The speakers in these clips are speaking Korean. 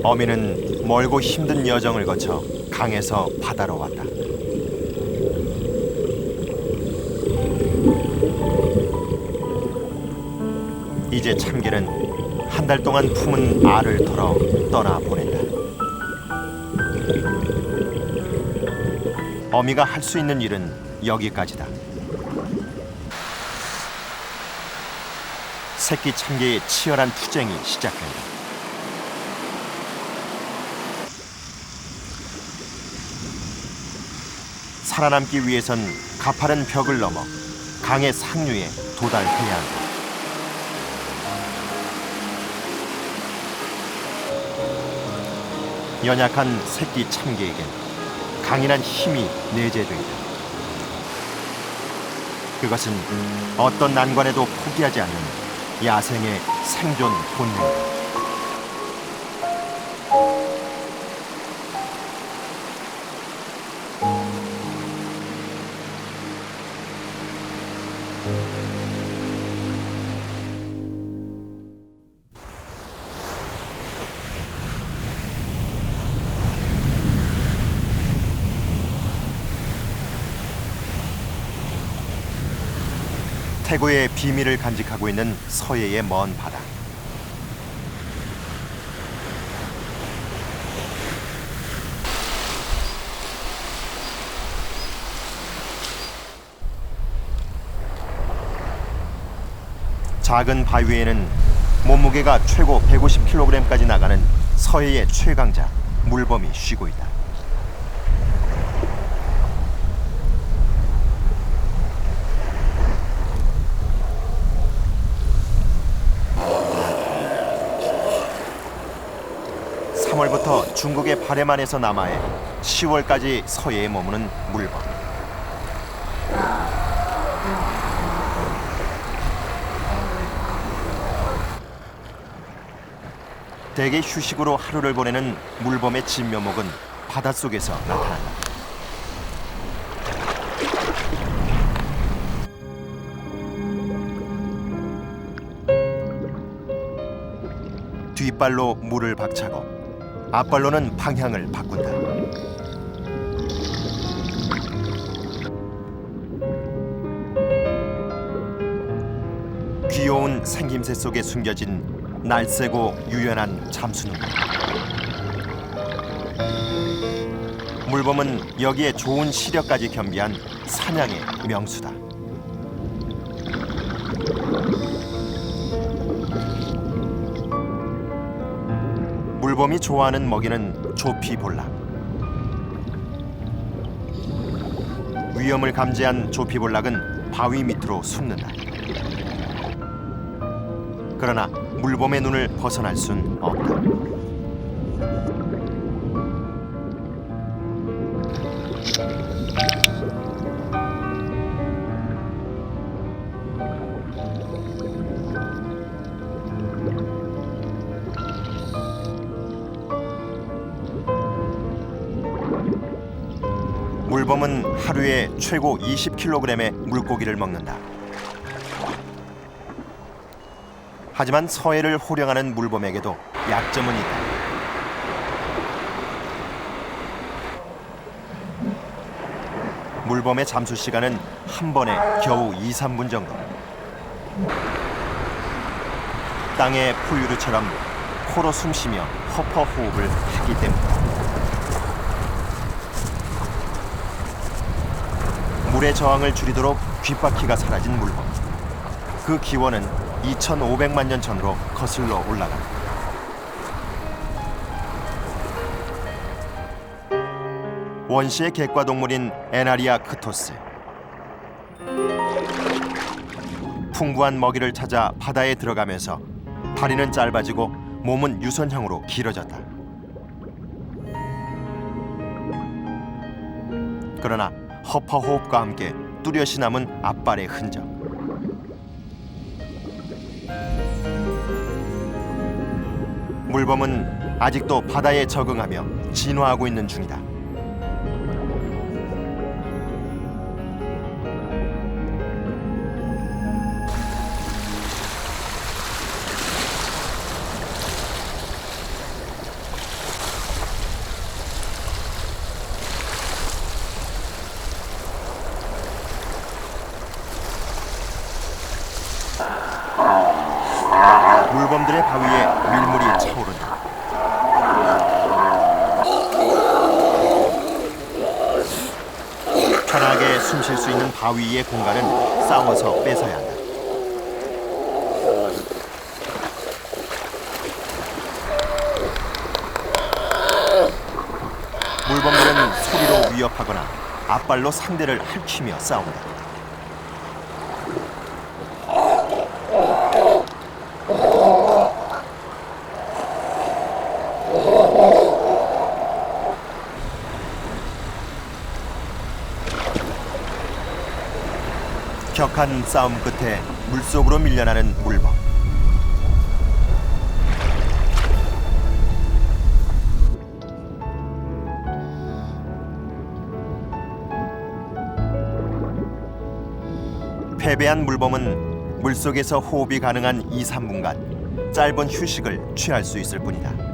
어미는 멀고 힘든 여정을 거쳐 강에서 바다로 왔다. 이제 참개는 한 달 동안 품은 알을 털어 떠나보낸다. 어미가 할 수 있는 일은 여기까지다. 새끼 참개의 치열한 투쟁이 시작된다. 살아남기 위해선 가파른 벽을 넘어 강의 상류에 도달해야 한다. 연약한 새끼 참개에겐 강인한 힘이 내재돼 있다. 그것은 어떤 난관에도 포기하지 않는 야생의 생존 본능이다. 태고의 비밀을 간직하고 있는 서해의 먼 바다. 작은 바위에는 몸무게가 최고 150kg까지 나가는 서해의 최강자 물범이 쉬고 있다. 부터 중국의 바레만에서 남하해 10월까지 서해에 머무는 물범. 대개 휴식으로 하루를 보내는 물범의 진면목은 바닷속에서 나타난다. 뒷발로 물을 박차고 앞발로는 방향을 바꾼다. 귀여운 생김새 속에 숨겨진 날쌔고 유연한 잠수능력. 물범은 여기에 좋은 시력까지 겸비한 사냥의 명수다. 물범이 좋아하는 먹이는 조피볼락. 위험을 감지한 조피볼락은 바위 밑으로 숨는다. 그러나 물범의 눈을 벗어날 순 없다. 물범은 하루에 최고 20kg의 물고기를 먹는다. 하지만 서해를 호령하는 물범에게도 약점은 있다. 물범의 잠수 시간은 한 번에 겨우 2~3분 정도. 땅의 포유류처럼 코로 숨쉬며 허퍼 호흡을 하기 때문이다. 물의 저항을 줄이도록 귓바퀴가 사라진 물범. 그 기원은 2,500만 년 전으로 거슬러 올라간다. 원시의 객과동물인 에나리아 크토스. 풍부한 먹이를 찾아 바다에 들어가면서 다리는 짧아지고 몸은 유선형으로 길어졌다. 그러나 허파 호흡과 함께 뚜렷이 남은 앞발의 흔적. 물범은 아직도 바다에 적응하며 진화하고 있는 중이다. 물범들의 바위에 밀물이 차오른다. 편하게 숨 쉴 수 있는 바위의 공간은 싸워서 뺏어야 한다. 물범들은 소리로 위협하거나 앞발로 상대를 핥히며 싸운다. 격한 싸움 끝에 물속으로 밀려나는 물범. 패배한 물범은 물속에서 호흡이 가능한 2, 3분간 짧은 휴식을 취할 수 있을 뿐이다.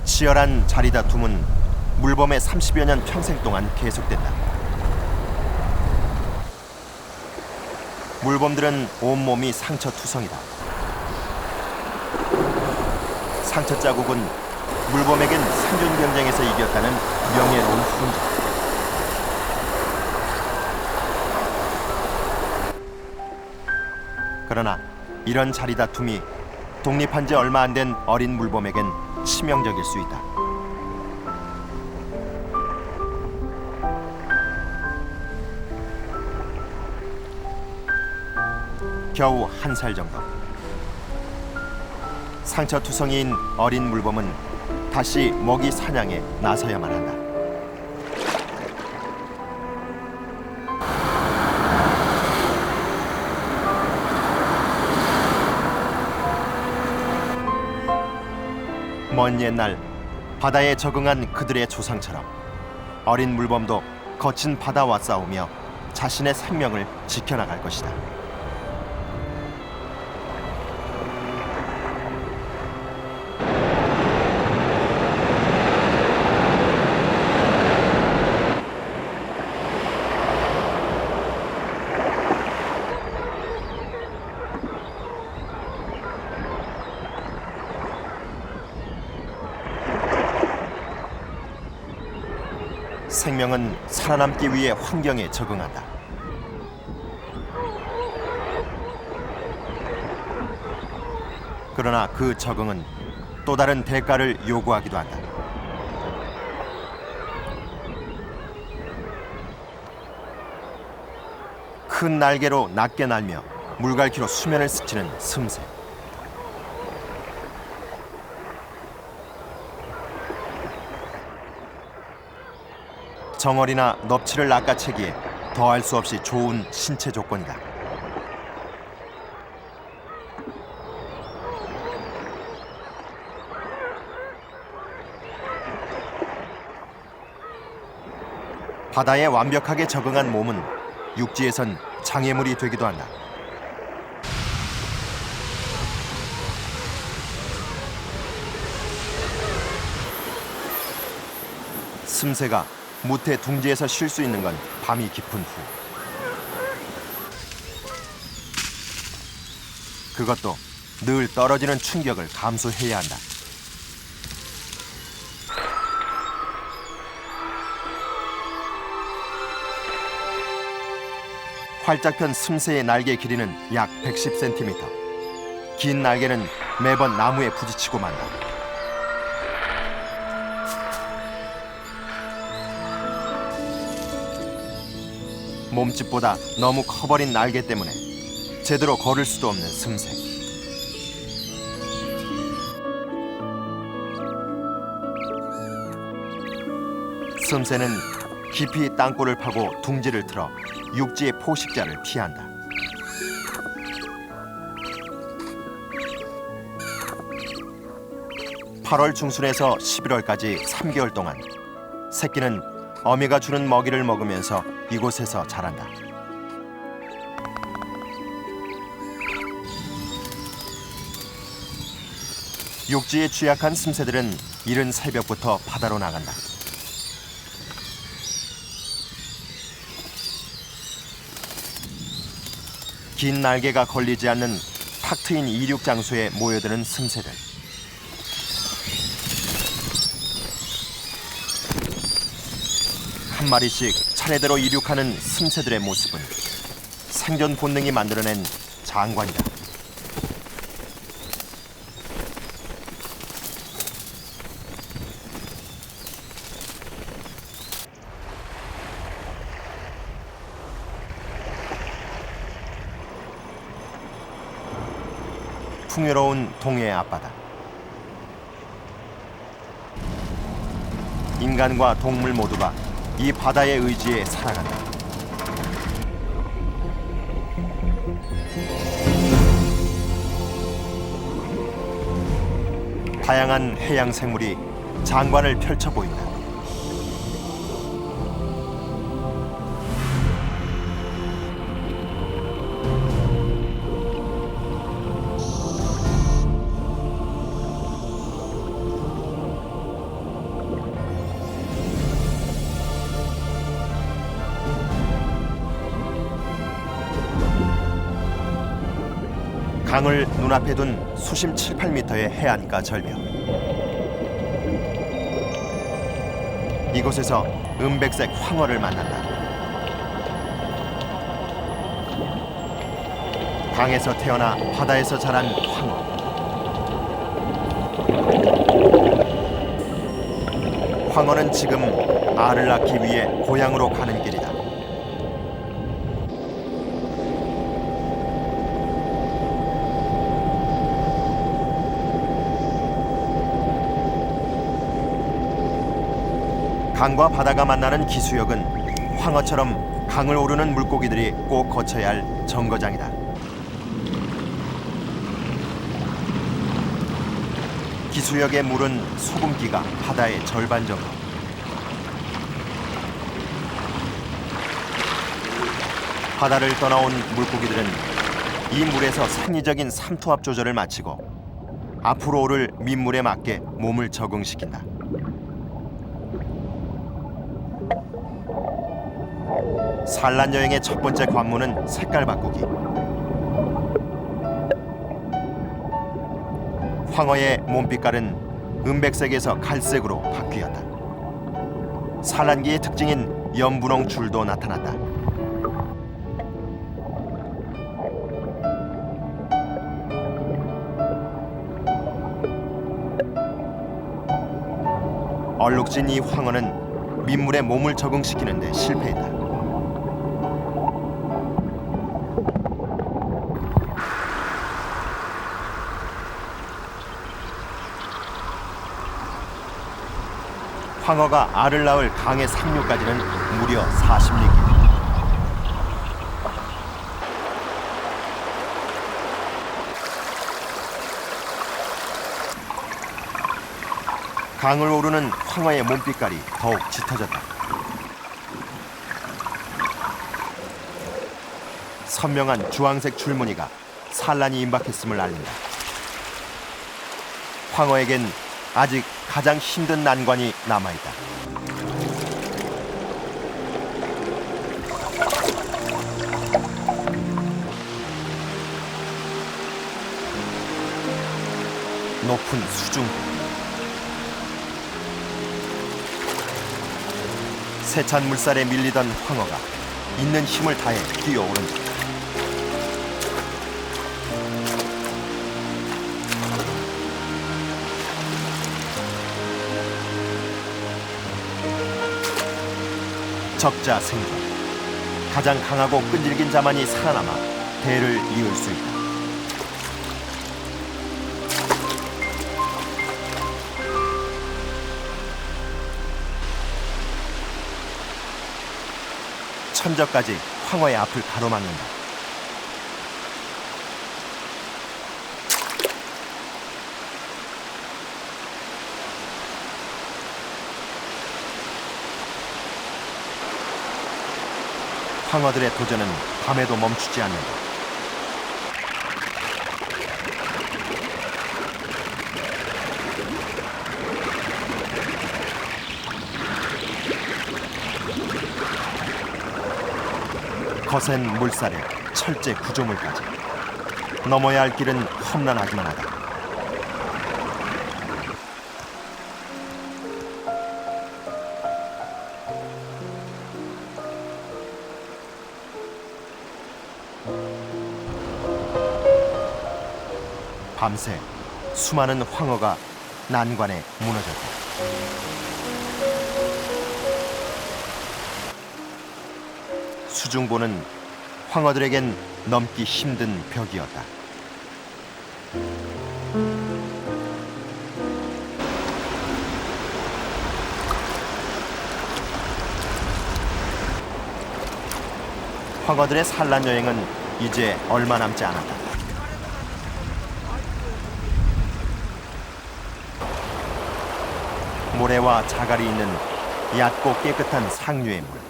치열한 자리다툼은 물범의 30여 년 평생 동안 계속된다. 물범들은 온몸이 상처투성이다. 상처 자국은 물범에겐 생존 경쟁에서 이겼다는 명예로운 훈장. 그러나 이런 자리다툼이 독립한 지 얼마 안 된 어린 물범에겐 치명적일 수 있다. 겨우 1살 정도. 상처투성이인 어린 물범은 다시 먹이 사냥에 나서야만 한다. 먼 옛날 바다에 적응한 그들의 조상처럼 어린 물범도 거친 바다와 싸우며 자신의 생명을 지켜나갈 것이다. 생명은 살아남기 위해 환경에 적응한다. 그러나 그 적응은 또 다른 대가를 요구하기도 한다. 큰 날개로 낮게 날며 물갈퀴로 수면을 스치는 슴새. 정어리나 넙치를 낚아채기에 더할 수 없이 좋은 신체 조건이다. 바다에 완벽하게 적응한 몸은 육지에선 장애물이 되기도 한다. 슴새가 무태 둥지에서 쉴 수 있는 건 밤이 깊은 후. 그것도 늘 떨어지는 충격을 감수해야 한다. 활짝 편 슴새의 날개 길이는 약 110cm. 긴 날개는 매번 나무에 부딪히고 만다. 몸집보다 너무 커버린 날개 때문에 제대로 걸을 수도 없는 슴새. 슴새는 깊이 땅굴을 파고 둥지를 틀어 육지의 포식자를 피한다. (8월) 중순에서 (11월까지) 3개월 동안 새끼는 어미가 주는 먹이를 먹으면서 이곳에서 자란다. 육지에 취약한 심새들은 이른 새벽부터 바다로 나간다. 긴 날개가 걸리지 않는 탁 트인 이륙 장소에 모여드는 심새들. 한 마리씩 차례대로 이륙하는 심새들의 모습은 생존 본능이 만들어낸 장관이다. 풍요로운 동해의 앞바다. 인간과 동물 모두가 이 바다의 의지에 살아간다. 다양한 해양 생물이 장관을 펼쳐 보인다. 강을 눈앞에 둔 수심 7, 8m의 해안가 절벽. 이곳에서 은백색 황어를 만난다. 강에서 태어나 바다에서 자란 황어. 황어는 지금 알을 낳기 위해 고향으로 가는 길이다. 강과 바다가 만나는 기수역은 황어처럼 강을 오르는 물고기들이 꼭 거쳐야 할 정거장이다. 기수역의 물은 소금기가 바다의 절반 정도. 바다를 떠나온 물고기들은 이 물에서 생리적인 삼투압 조절을 마치고 앞으로 오를 민물에 맞게 몸을 적응시킨다. 산란 여행의 첫 번째 관문은 색깔 바꾸기. 황어의 몸빛깔은 은백색에서 갈색으로 바뀌었다. 산란기의 특징인 연분홍 줄도 나타났다. 얼룩진 이 황어는 민물에 몸을 적응시키는 데 실패했다. 황어가 알을 낳을 강의 상류까지는 무려 40리길. 강을 오르는 황어의 몸빛깔이 더욱 짙어졌다. 선명한 주황색 줄무늬가 산란이 임박했음을 알린다. 황어에겐 아직 가장 힘든 난관이 남아있다. 높은 수중. 세찬 물살에 밀리던 황어가 있는 힘을 다해 뛰어오른다. 적자 생존. 가장 강하고 끈질긴 자만이 살아남아 대를 이을 수 있다. 천적까지 황어의 앞을 가로막는다. 황어들의 도전은 밤에도 멈추지 않는다. 거센 물살에 철제 구조물까지 넘어야 할 길은 험난하기만 하다. 밤새 수많은 황어가 난관에 무너졌다. 수중보는 황어들에겐 넘기 힘든 벽이었다. 황어들의 산란 여행은 이제 얼마 남지 않았다. 모래와 자갈이 있는 얕고 깨끗한 상류의 물.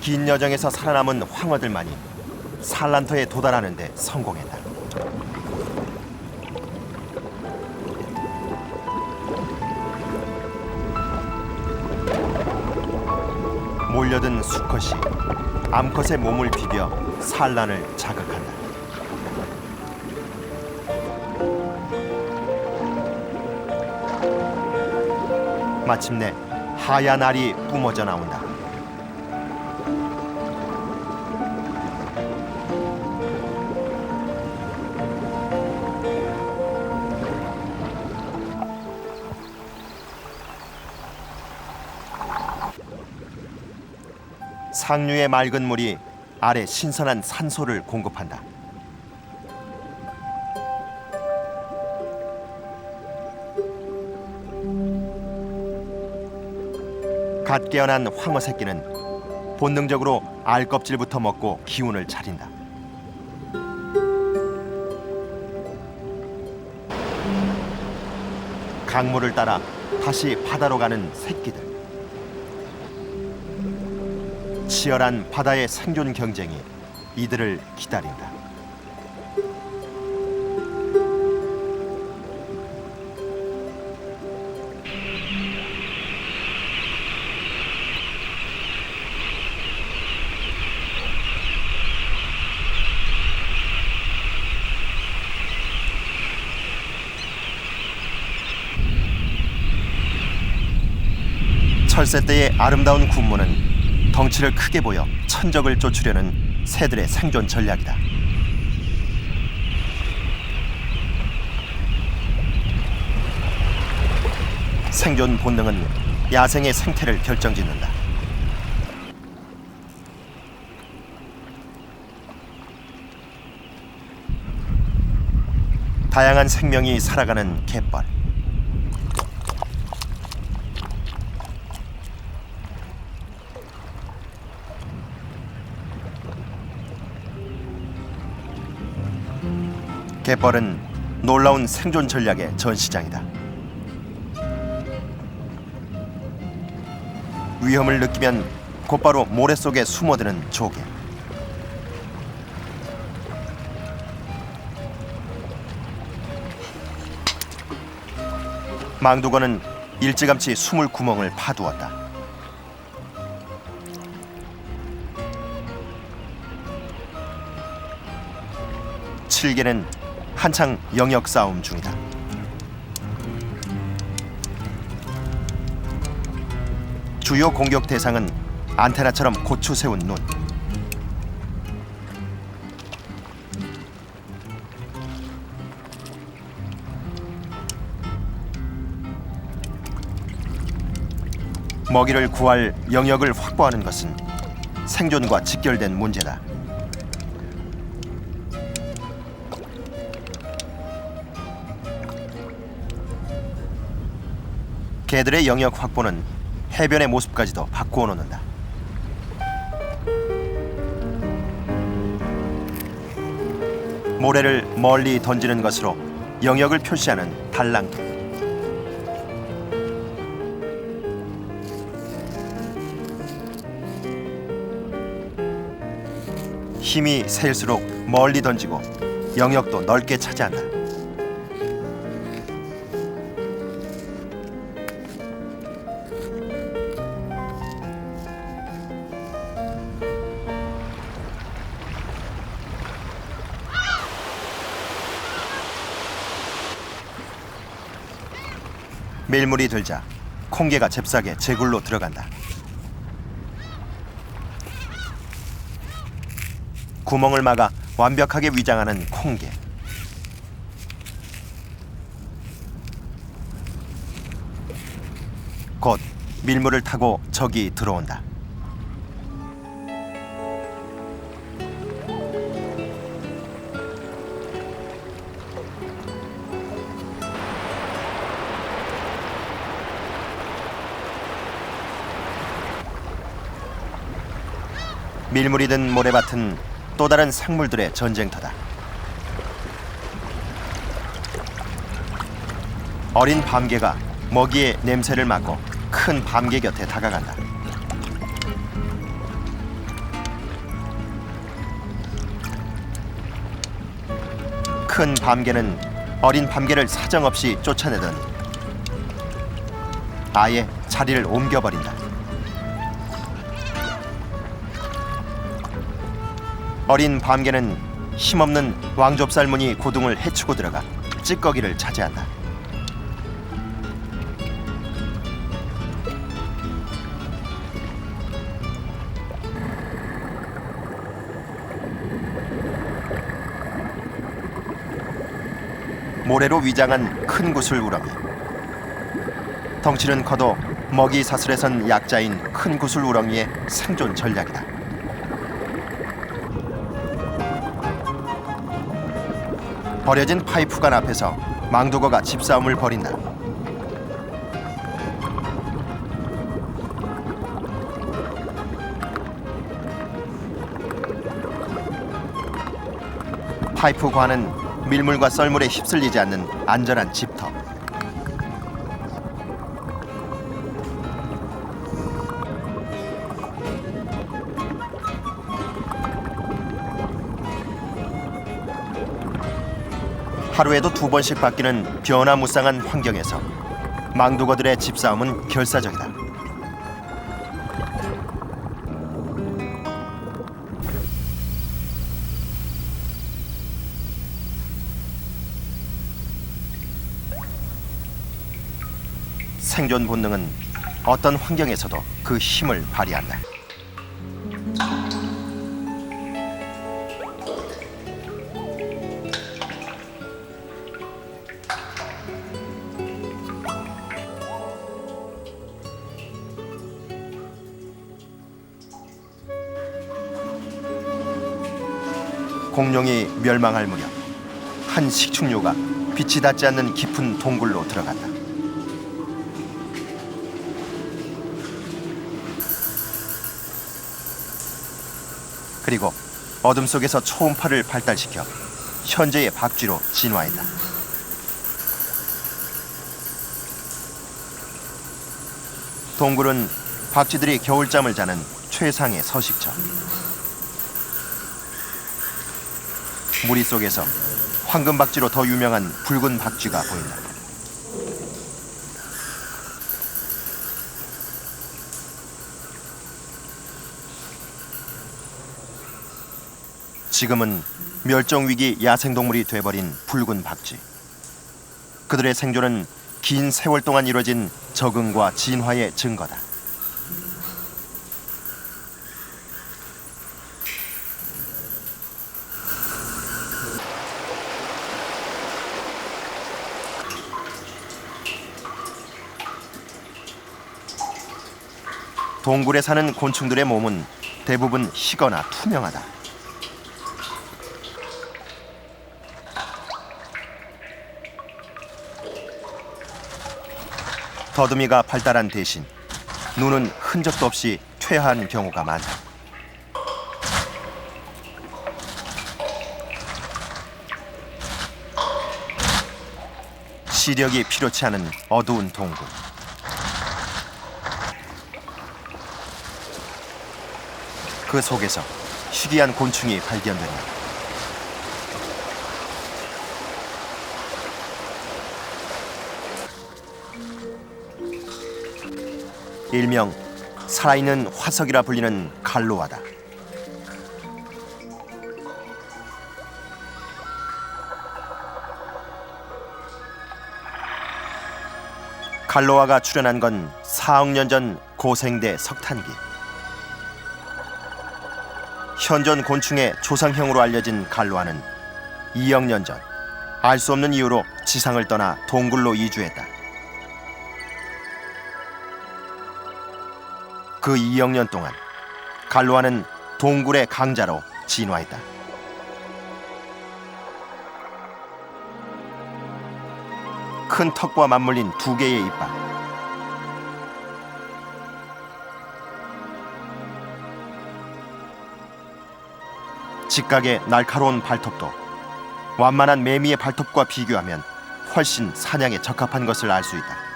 긴 여정에서 살아남은 황어들만이 산란터에 도달하는 데 성공했다. 몰려든 수컷이 암컷의 몸을 비벼 산란을 자극한다. 마침내 하얀 알이 뿜어져 나온다. 상류의 맑은 물이 알에 신선한 산소를 공급한다. 갓 깨어난 황어 새끼는 본능적으로 알 껍질부터 먹고 기운을 차린다. 강물을 따라 다시 바다로 가는 새끼들. 치열한 바다의 생존 경쟁이 이들을 기다린다. 철새 때의 아름다운 군무는 덩치를 크게 보여 천적을 쫓으려는 새들의 생존 전략이다. 생존 본능은 야생의 생태를 결정짓는다. 다양한 생명이 살아가는 갯벌. 갯벌은 놀라운 생존 전략의 전시장이다. 위험을 느끼면 곧바로 모래 속에 숨어드는 조개. 망두거는 일찌감치 숨을 구멍을 파두었다. 칠개는 한창 영역 싸움 중이다. 주요 공격 대상은 안테나처럼 고추 세운 눈. 먹이를 구할 영역을 확보하는 것은 생존과 직결된 문제다. 개들의 영역 확보는 해변의 모습까지도 바꾸어 놓는다. 모래를 멀리 던지는 것으로 영역을 표시하는 달랑개. 힘이 세일수록 멀리 던지고 영역도 넓게 차지한다. 밀물이 들자 콩게가 잽싸게 제굴로 들어간다. 구멍을 막아 완벽하게 위장하는 콩게. 곧 밀물을 타고 적이 들어온다. 밀물이 든 모래밭은 또 다른 생물들의 전쟁터다. 어린 밤개가 먹이의 냄새를 맡고 큰 밤개 곁에 다가간다. 큰 밤개는 어린 밤개를 사정없이 쫓아내더니 아예 자리를 옮겨버린다. 어린 밤개는 힘없는 왕좁쌀무늬 고둥을 헤치고 들어가 찌꺼기를 차지한다. 모래로 위장한 큰 구슬 우렁이. 덩치는 커도 먹이 사슬에선 약자인 큰 구슬 우렁이의 생존 전략이다. 버려진 파이프관 앞에서 망두거가 집싸움을 벌인다. 파이프관은 밀물과 썰물에 휩쓸리지 않는 안전한 집터. 하루에도 2번씩 바뀌는 변화무쌍한 환경에서 망두거들의 집싸움은 결사적이다. 생존 본능은 어떤 환경에서도 그 힘을 발휘한다. 공룡이 멸망할 무렵 한 식충류가 빛이 닿지 않는 깊은 동굴로 들어간다. 그리고 어둠 속에서 초음파를 발달시켜 현재의 박쥐로 진화했다. 동굴은 박쥐들이 겨울잠을 자는 최상의 서식처. 무리 속에서 황금박쥐로 더 유명한 붉은 박쥐가 보인다. 지금은 멸종위기 야생동물이 돼버린 붉은 박쥐. 그들의 생존은 긴 세월 동안 이뤄진 적응과 진화의 증거다. 동굴에 사는 곤충들의 몸은 대부분 희거나 투명하다. 더듬이가 발달한 대신 눈은 흔적도 없이 퇴화한 경우가 많다. 시력이 필요치 않은 어두운 동굴. 그 속에서 희귀한 곤충이 발견된다. 일명 살아있는 화석이라 불리는 갈로아다. 갈로아가 출현한 건 4억 년 전 고생대 석탄기. 현존 곤충의 조상형으로 알려진 갈로아는 2억 년 전 알 수 없는 이유로 지상을 떠나 동굴로 이주했다. 그 2억 년 동안 갈로아는 동굴의 강자로 진화했다. 큰 턱과 맞물린 두 개의 이빨, 직각의 날카로운 발톱도 완만한 매미의 발톱과 비교하면 훨씬 사냥에 적합한 것을 알 수 있다.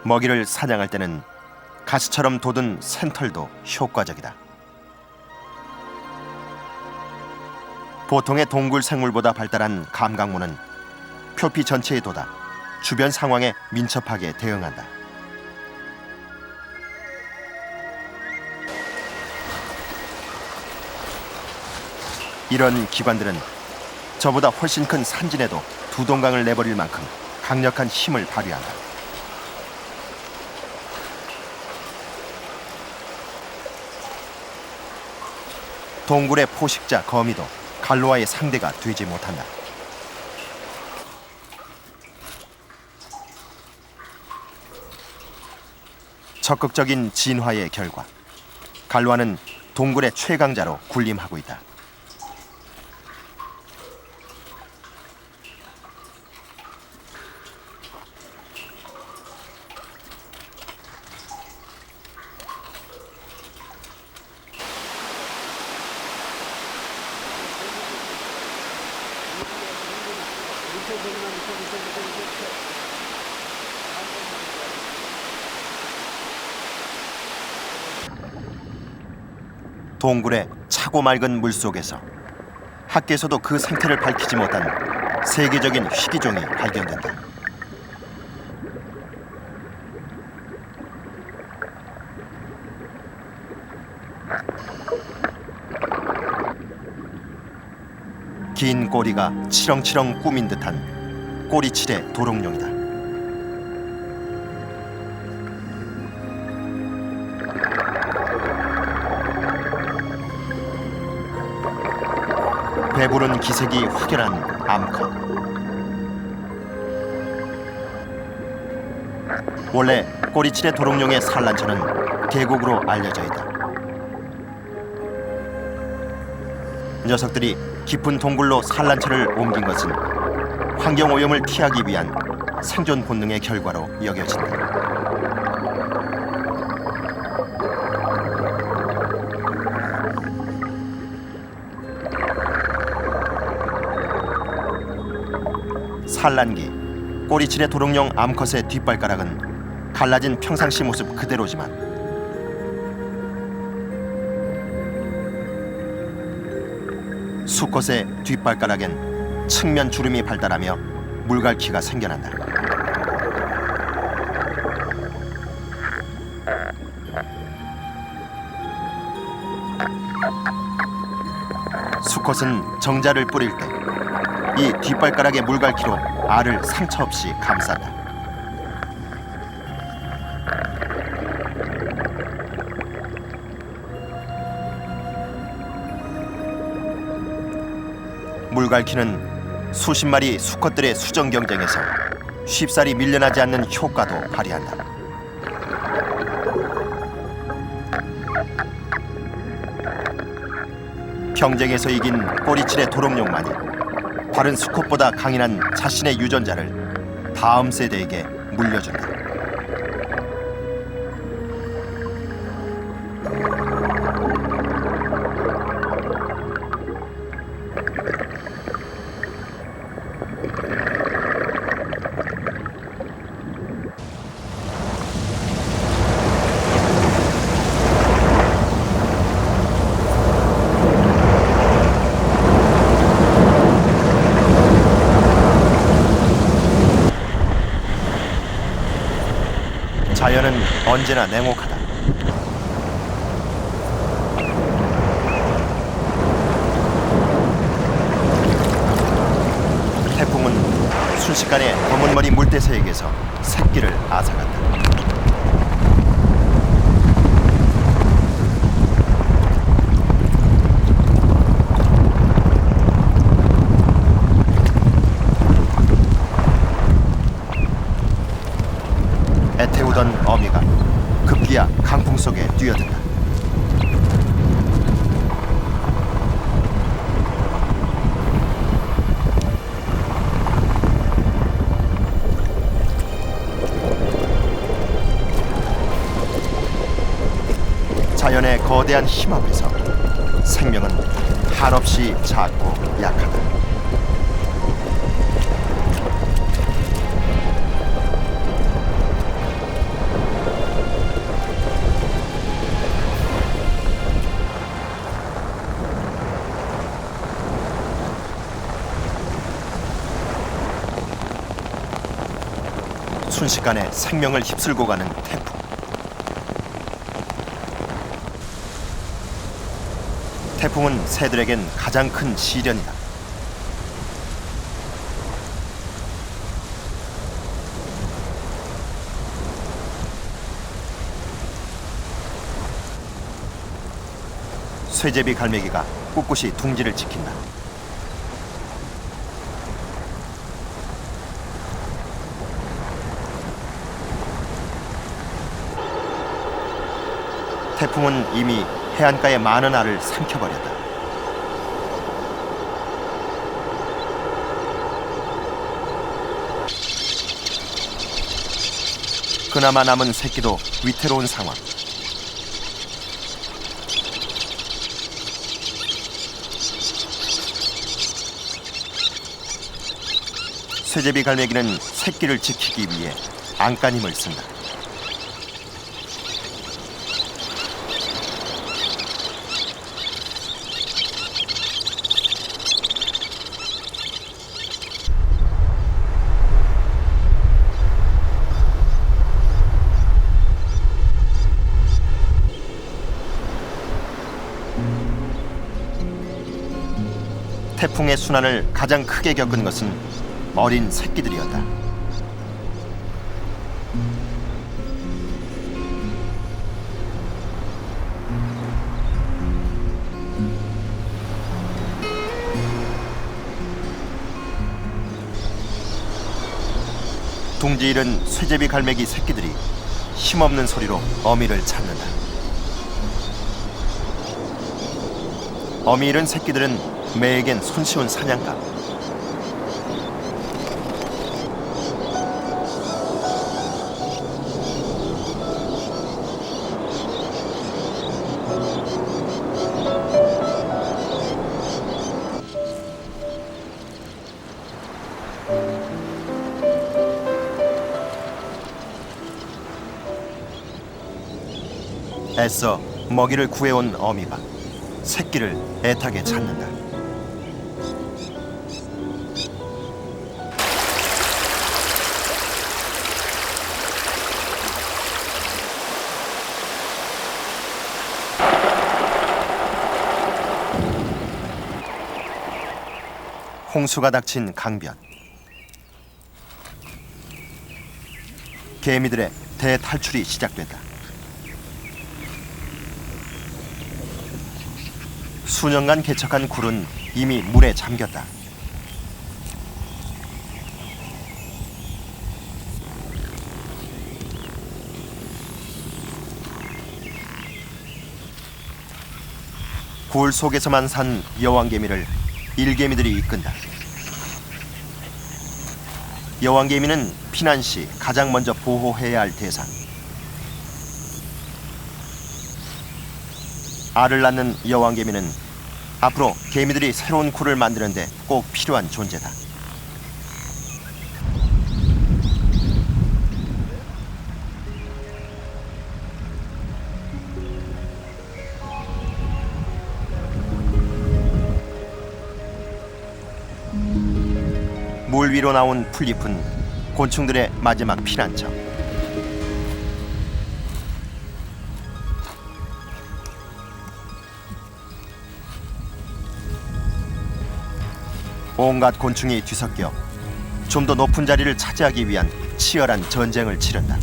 먹이를 사냥할 때는 가시처럼 돋은 센털도 효과적이다. 보통의 동굴 생물보다 발달한 감각무는 표피 전체에 돋아 주변 상황에 민첩하게 대응한다. 이런 기관들은 저보다 훨씬 큰 산진에도 두 동강을 내버릴 만큼 강력한 힘을 발휘한다. 동굴의 포식자 거미도 갈로아의 상대가 되지 못한다. 적극적인 진화의 결과 갈로아는 동굴의 최강자로 군림하고 있다. 동굴의 차고 맑은 물속에서 학계에서도 그 상태를 밝히지 못한 세계적인 희귀종이 발견된다. 긴 꼬리가 치렁치렁 꾸민 듯한 꼬리칠의 도롱뇽이다. 배부른 기색이 확연한 암컷. 원래 꼬리칠의 도롱뇽의 산란처는 계곡으로 알려져 있다. 녀석들이 깊은 동굴로 산란처를 옮긴 것은 환경오염을 피하기 위한 생존 본능의 결과로 여겨진다. 산란기 꼬리칠의 도롱뇽 암컷의 뒷발가락은 갈라진 평상시 모습 그대로지만 수컷의 뒷발가락엔 측면 주름이 발달하며 물갈퀴가 생겨난다. 수컷은 정자를 뿌릴 때 이 뒷발가락의 물갈퀴로 알을 상처 없이 감싼다. 물갈퀴는 수십 마리 수컷들의 수정 경쟁에서 쉽사리 밀려나지 않는 효과도 발휘한다. 경쟁에서 이긴 꼬리칠의 도롱뇽만이 다른 수컷보다 강인한 자신의 유전자를 다음 세대에게 물려준다. 자연은 언제나 냉혹하다. 순식간에 검은 머리 물대새에게서 새끼를 앗아간다. 애태우던 어미가 급기야 강풍 속에 뛰어든다. 자연의 거대한 힘 앞에서 생명은 한없이 작고 약하다. 순식간에 생명을 휩쓸고 가는 태풍. 태풍은 새들에겐 가장 큰 시련이다. 쇠제비 갈매기가 꿋꿋이 둥지를 지킨다. 태풍은 이미 해안가의 많은 알을 삼켜버렸다. 그나마 남은 새끼도 위태로운 상황. 쇠제비 갈매기는 새끼를 지키기 위해 안간힘을 쓴다. 태풍의 순환을 가장 크게 겪은 것은 어린 새끼들이었다. 둥지 잃은 쇠제비 갈매기 새끼들이 힘없는 소리로 어미를 찾는다. 어미 잃은 새끼들은 매에겐 손쉬운 사냥감. 애써 먹이를 구해온 어미가 새끼를 애타게 찾는다. 홍수가 닥친 강변. 개미들의 대탈출이 시작된다. 수년간 개척한 굴은 이미 물에 잠겼다. 굴 속에서만 산 여왕개미를 일개미들이 이끈다. 여왕개미는 피난 시 가장 먼저 보호해야 할 대상. 알을 낳는 여왕개미는 앞으로 개미들이 새로운 굴을 만드는 데 꼭 필요한 존재다. 물 위로 나온 풀잎은 곤충들의 마지막 피난처. 온갖 곤충이 뒤섞여 좀 더 높은 자리를 차지하기 위한 치열한 전쟁을 치른다.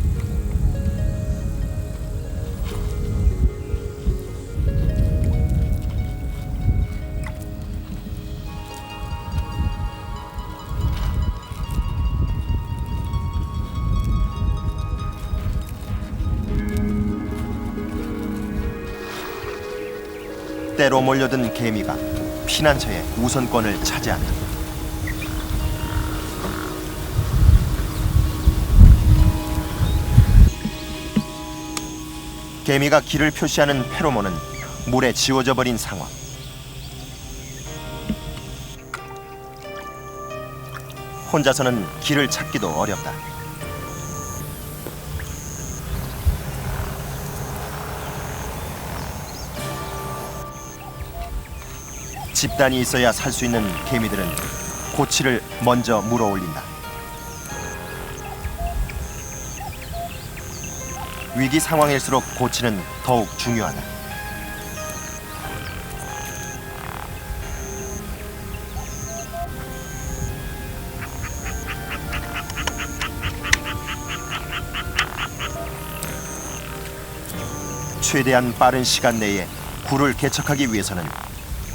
때로 몰려든 개미가 피난처의 우선권을 차지한다. 개미가 길을 표시하는 페로몬은 물에 지워져 버린 상황. 혼자서는 길을 찾기도 어렵다. 집단이 있어야 살 수 있는 개미들은 고치를 먼저 물어 올린다. 위기 상황일수록 고치는 더욱 중요하다. 최대한 빠른 시간 내에 굴을 개척하기 위해서는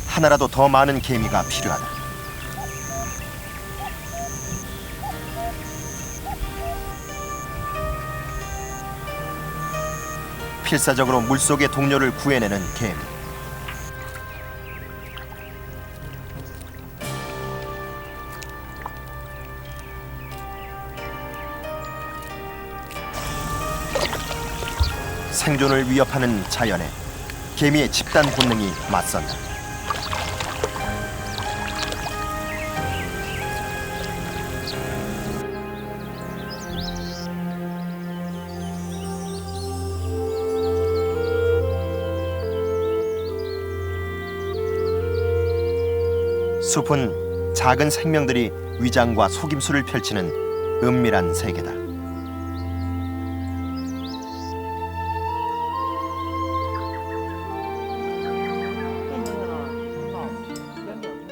하나라도 더 많은 개미가 필요하다. 필사적으로 물속의 동료를 구해내는 개미. 생존을 위협하는 자연에 개미의 집단 본능이 맞선다. 숲은 작은 생명들이 위장과 속임수를 펼치는 은밀한 세계다.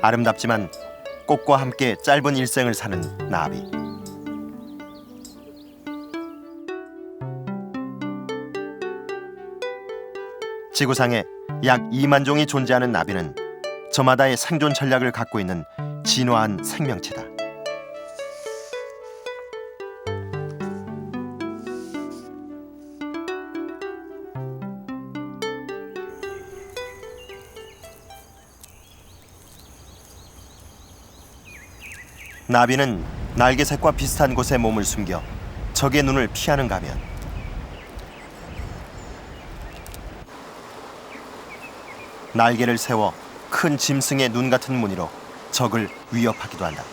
아름답지만 꽃과 함께 짧은 일생을 사는 나비. 지구상에 약 2만 종이 존재하는 나비는 저마다의 생존 전략을 갖고 있는 진화한 생명체다. 나비는 날개색과 비슷한 곳에 몸을 숨겨 적의 눈을 피하는가 하면 날개를 세워 큰 짐승의 눈 같은 무늬로 적을 위협하기도 한다.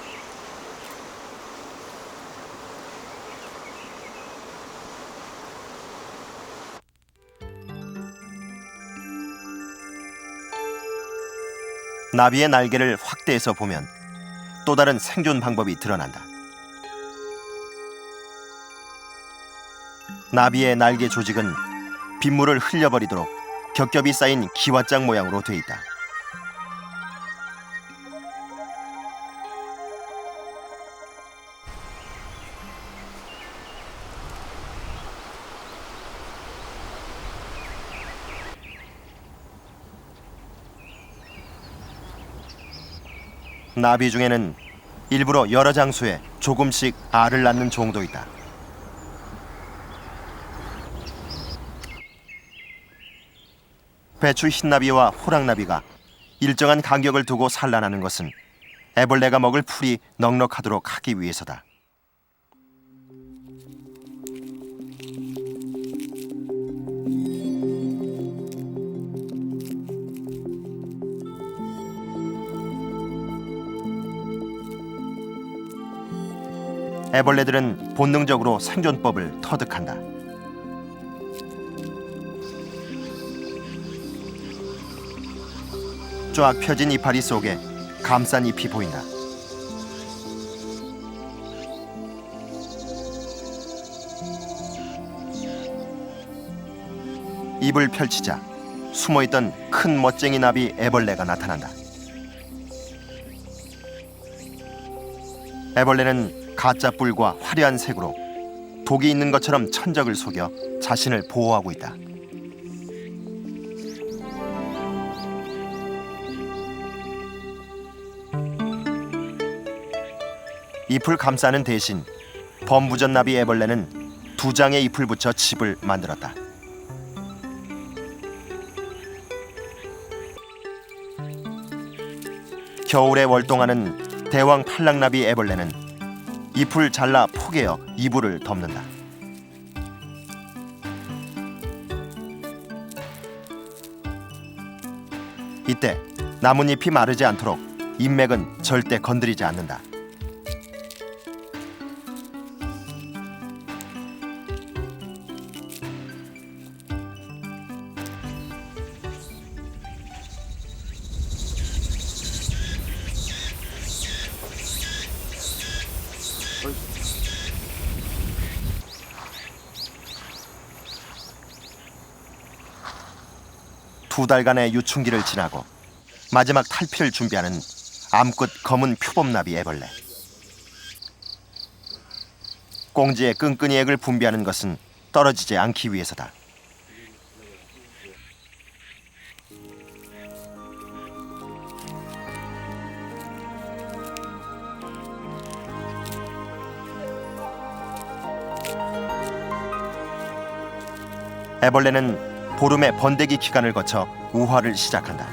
나비의 날개를 확대해서 보면 또 다른 생존 방법이 드러난다. 나비의 날개 조직은 빗물을 흘려버리도록 겹겹이 쌓인 기와장 모양으로 돼 있다. 나비 중에는 일부러 여러 장소에 조금씩 알을 낳는 종도 있다. 배추 흰나비와 호랑나비가 일정한 간격을 두고 산란하는 것은 애벌레가 먹을 풀이 넉넉하도록 하기 위해서다. 애벌레들은 본능적으로 생존법을 터득한다. 쫙 펴진 이파리 속에 감싼 잎이 보인다. 입을 펼치자 숨어있던 큰 멋쟁이 나비 애벌레가 나타난다. 애벌레는 가짜 뿔과 화려한 색으로 독이 있는 것처럼 천적을 속여 자신을 보호하고 있다. 잎을 감싸는 대신 범부전나비 애벌레는 2장의 잎을 붙여 집을 만들었다. 겨울에 월동하는 대왕 팔랑나비 애벌레는 잎을 잘라 포개어 이불을 덮는다. 이때 나뭇잎이 마르지 않도록 잎맥은 절대 건드리지 않는다. 두 달간의 유충기를 지나고 마지막 탈피를 준비하는 암끝 검은 표범나비 애벌레. 꽁지에 끈끈이 액을 분비하는 것은 떨어지지 않기 위해서다. 애벌레는 보름의 번데기 기간을 거쳐 우화를 시작한다.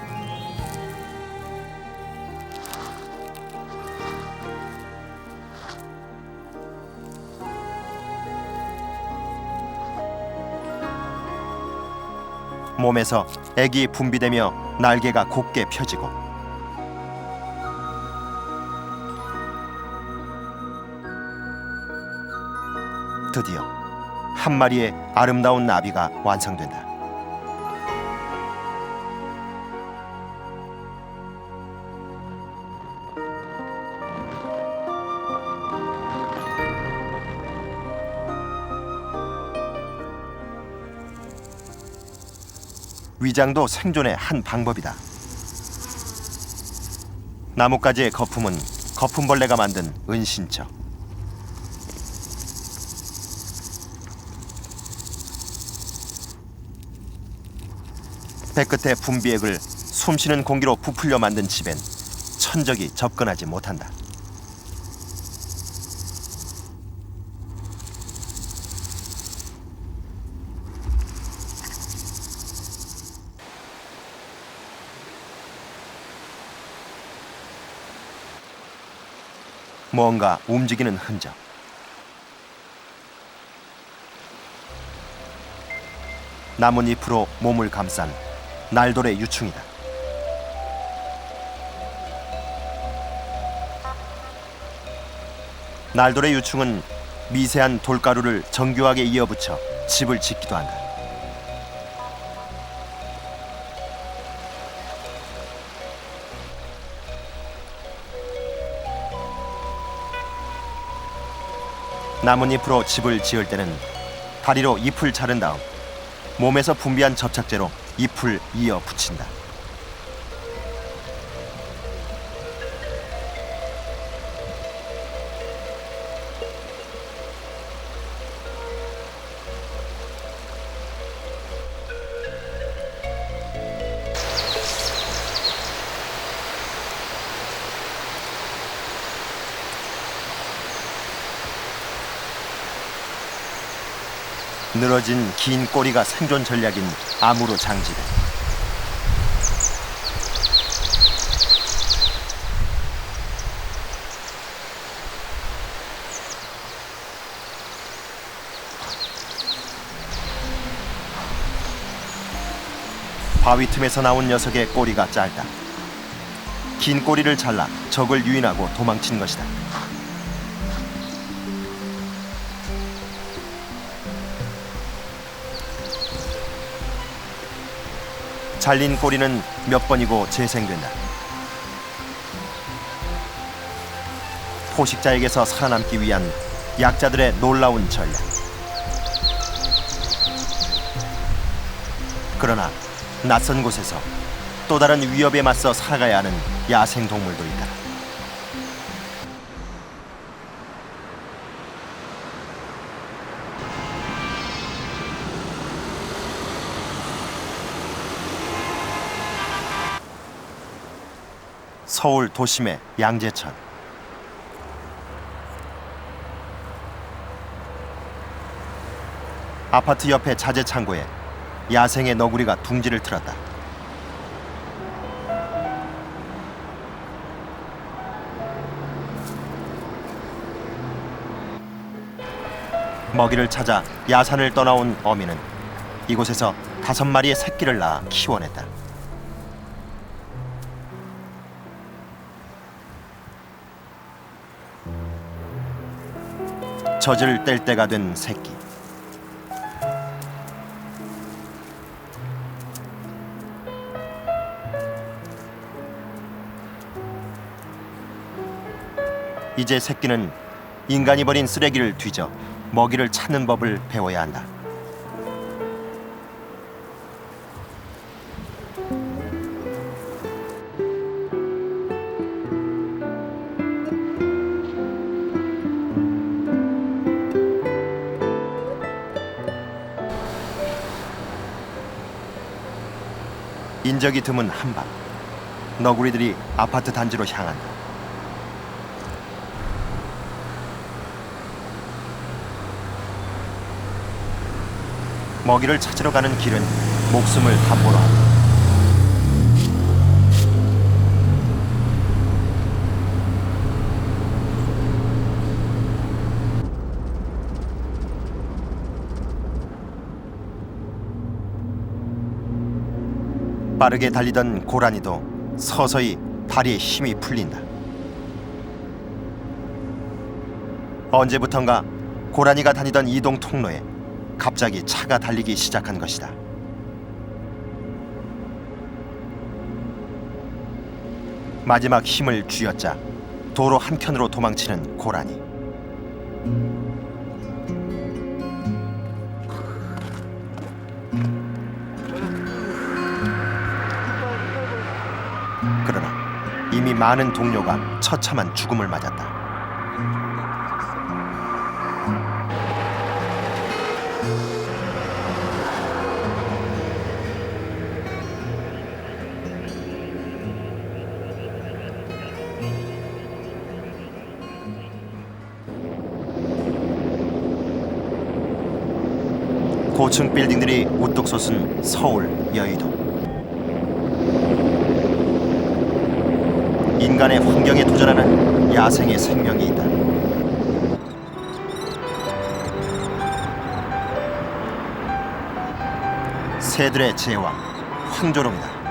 몸에서 액이 분비되며 날개가 곧게 펴지고 드디어 한 마리의 아름다운 나비가 완성된다. 위장도 생존의 한 방법이다. 나뭇가지의 거품은 거품벌레가 만든 은신처. 배끝의 분비액을 숨쉬는 공기로 부풀려 만든 집엔 천적이 접근하지 못한다. 뭔가 움직이는 흔적. 나뭇잎으로 몸을 감싼 날돌의 유충이다. 날돌의 유충은 미세한 돌가루를 정교하게 이어붙여 집을 짓기도 한다. 나뭇잎으로 집을 지을 때는 다리로 잎을 자른 다음 몸에서 분비한 접착제로 잎을 이어 붙인다. 늘어진 긴 꼬리가 생존 전략인 아무로 장지대. 바위 틈에서 나온 녀석의 꼬리가 짧다. 긴 꼬리를 잘라 적을 유인하고 도망친 것이다. 잘린 꼬리는 몇 번이고 재생된다. 포식자에게서 살아남기 위한 약자들의 놀라운 전략. 그러나 낯선 곳에서 또 다른 위협에 맞서 살아가야 하는 야생 동물도 있다. 서울 도심의 양재천. 아파트 옆의 자재 창고에 야생의 너구리가 둥지를 틀었다. 먹이를 찾아 야산을 떠나온 어미는 이곳에서 5마리의 새끼를 낳아 키워냈다. 젖을 뗄 때가 된 새끼. 이제 새끼는 인간이 버린 쓰레기를 뒤져 먹이를 찾는 법을 배워야 한다. 인적이 드문 한밤, 너구리들이 아파트 단지로 향한다. 먹이를 찾으러 가는 길은 목숨을 담보로 한다. 빠르게 달리던 고라니도 서서히 다리에 힘이 풀린다. 언제부턴가 고라니가 다니던 이동 통로에 갑자기 차가 달리기 시작한 것이다. 마지막 힘을 쥐어짜 도로 한켠으로 도망치는 고라니. 그러나 이미 많은 동료가 처참한 죽음을 맞았다. 고층 빌딩들이 우뚝 솟은 서울, 여의도. 인간의 환경에 도전하는 야생의 생명이 있다. 새들의 제왕, 황조롱이다.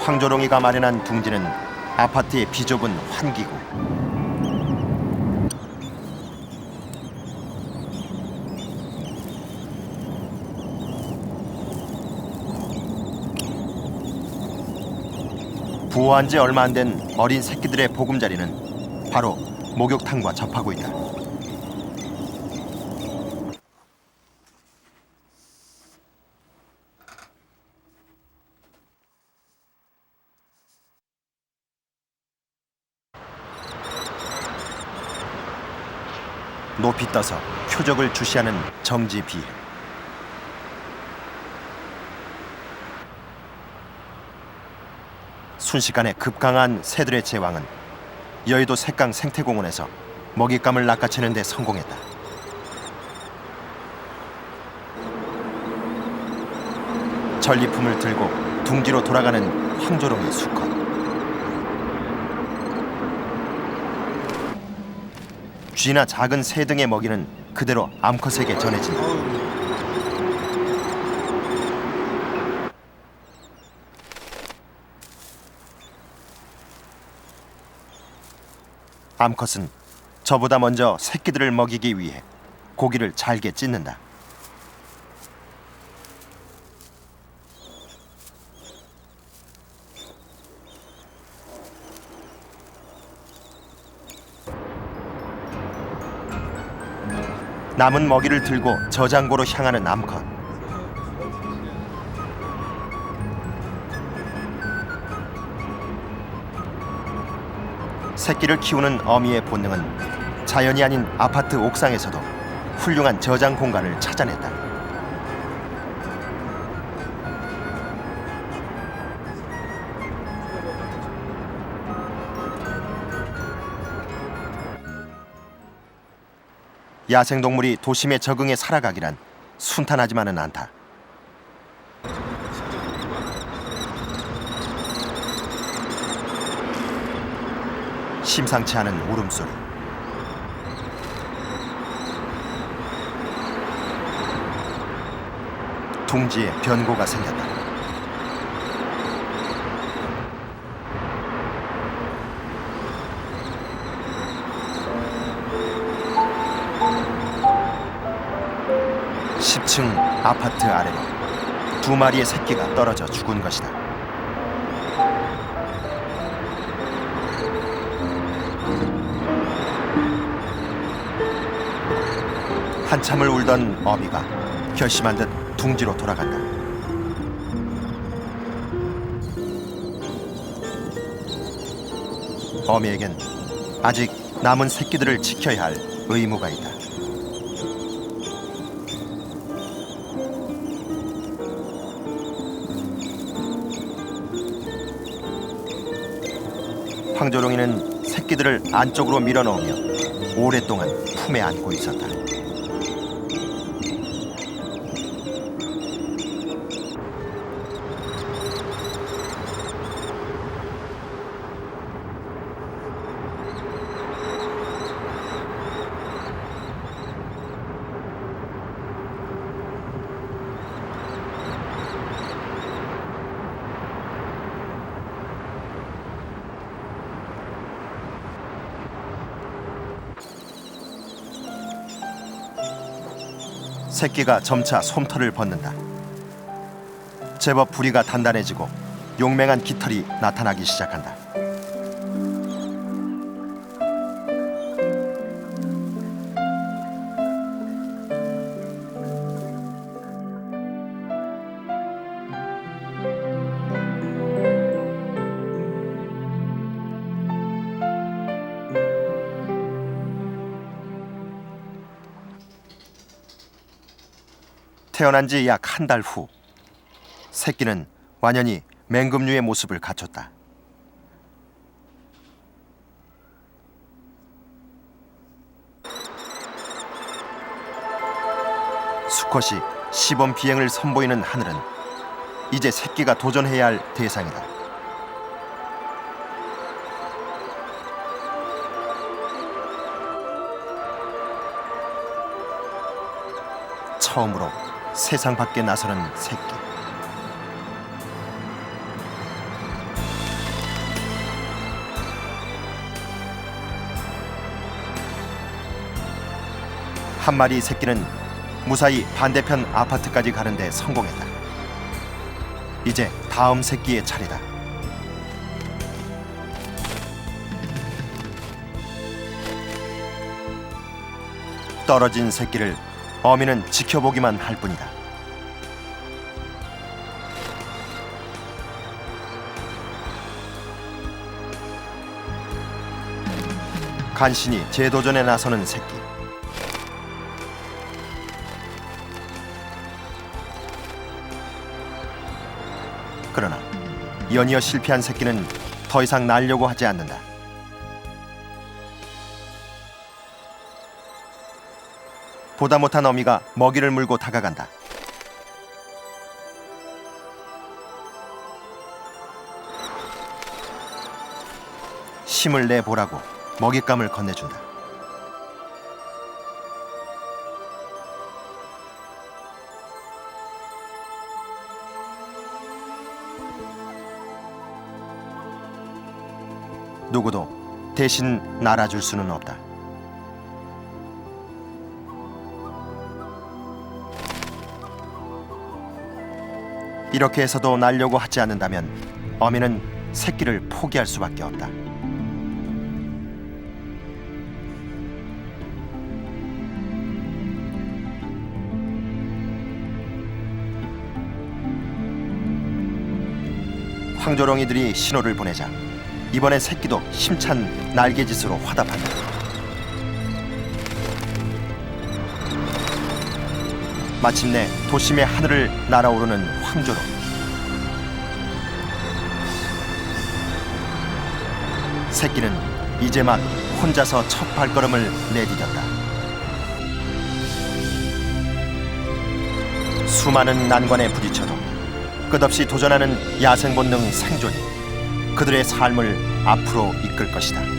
황조롱이가 마련한 둥지는 아파트의 비좁은 환기구. 부화한 지 얼마 안 된 어린 새끼들의 보금자리는 바로 목욕탕과 접하고 있다. 높이 떠서 표적을 주시하는 정지비. 순식간에 급강한 새들의 제왕은 여의도 색강 생태공원에서 먹잇감을 낚아채는 데 성공했다. 전리품을 들고 둥지로 돌아가는 황조롱이 수컷. 쥐나 작은 새 등의 먹이는 그대로 암컷에게 전해진다. 암컷은 저보다 먼저 새끼들을 먹이기 위해 고기를 잘게 찢는다. 남은 먹이를 들고 저장고로 향하는 암컷. 새끼를 키우는 어미의 본능은 자연이 아닌 아파트 옥상에서도 훌륭한 저장 공간을 찾아냈다. 야생동물이 도심에 적응해 살아가기란 순탄하지만은 않다. 심상치 않은 울음소리. 둥지에 변고가 생겼다. (10층) 아파트 아래로 두 마리의 새끼가 떨어져 죽은 것이다. 한참을 울던 어미가 결심한 듯 둥지로 돌아간다. 어미에겐 아직 남은 새끼들을 지켜야 할 의무가 있다. 황조롱이는 새끼들을 안쪽으로 밀어넣으며 오랫동안 품에 안고 있었다. 새끼가 점차 솜털을 벗는다. 제법 부리가 단단해지고 용맹한 깃털이 나타나기 시작한다. 태어난 지 약 한 달 후, 새끼는 완연히 맹금류의 모습을 갖췄다. 수컷이 시범 비행을 선보이는 하늘은 이제 새끼가 도전해야 할 대상이다. 처음으로 세상 밖에 나서는 새끼. 한 마리 새끼는 무사히 반대편 아파트까지 가는데 성공했다. 이제 다음 새끼의 차례다. 떨어진 새끼를 어미는 지켜보기만 할 뿐이다. 간신히 재도전에 나서는 새끼. 그러나 연이어 실패한 새끼는 더 이상 날려고 하지 않는다. 보다 못한 어미가 먹이를 물고 다가간다. 힘을 내보라고 먹잇감을 건네준다. 누구도 대신 날아줄 수는 없다. 이렇게 해서도 날려고 하지 않는다면 어미는 새끼를 포기할 수밖에 없다. 황조롱이들이 신호를 보내자 이번엔 새끼도 힘찬 날개짓으로 화답한다. 마침내 도심의 하늘을 날아오르는 황조로. 새끼는 이제 막 혼자서 첫 발걸음을 내디뎠다. 수많은 난관에 부딪혀도 끝없이 도전하는 야생 본능 생존이 그들의 삶을 앞으로 이끌 것이다.